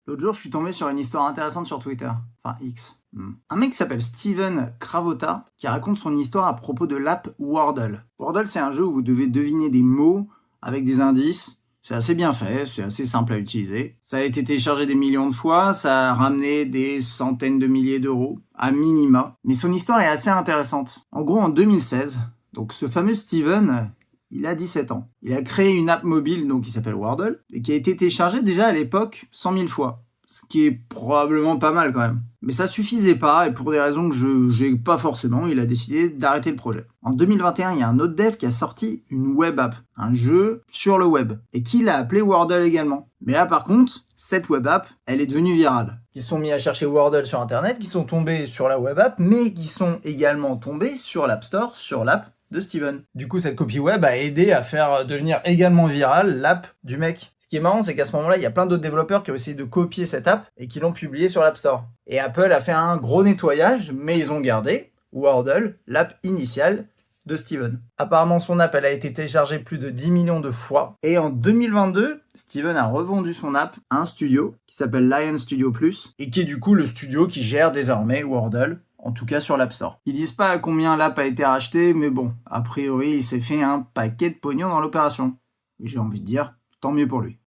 L'autre jour, je suis tombé sur une histoire intéressante sur Twitter. Enfin, X. Un mec qui s'appelle Steven Kravota qui raconte son histoire à propos de l'app Wordle. Wordle, c'est un jeu où vous devez deviner des mots avec des indices. C'est assez bien fait, c'est assez simple à utiliser. Ça a été téléchargé des millions de fois, ça a ramené des centaines de milliers d'euros, à minima. Mais son histoire est assez intéressante. En gros, en 2016, donc ce fameux Steven, il a 17 ans. Il a créé une app mobile donc, qui s'appelle Wordle et qui a été téléchargée déjà à l'époque 100 000 fois. Ce qui est probablement pas mal quand même. Mais ça suffisait pas et pour des raisons que je n'ai pas forcément, il a décidé d'arrêter le projet. En 2021, il y a un autre dev qui a sorti une web app, un jeu sur le web, et qui l'a appelé Wordle également. Mais là par contre, cette web app, elle est devenue virale. Ils se sont mis à chercher Wordle sur internet, qui sont tombés sur la web app, mais qui sont également tombés sur l'App Store, sur l'app de Steven. Du coup, cette copie web a aidé à faire devenir également virale l'app du mec. Ce qui est marrant, c'est qu'à ce moment-là, il y a plein d'autres développeurs qui ont essayé de copier cette app et qui l'ont publiée sur l'App Store. Et Apple a fait un gros nettoyage, mais ils ont gardé Wordle, l'app initiale de Steven. Apparemment, son app, elle a été téléchargée plus de 10 millions de fois. Et en 2022, Steven a revendu son app à un studio qui s'appelle Lion Studio Plus et qui est du coup le studio qui gère désormais Wordle. En tout cas sur l'App Store. Ils disent pas à combien l'app a été rachetée, mais bon, a priori, il s'est fait un paquet de pognon dans l'opération. Et j'ai envie de dire, tant mieux pour lui.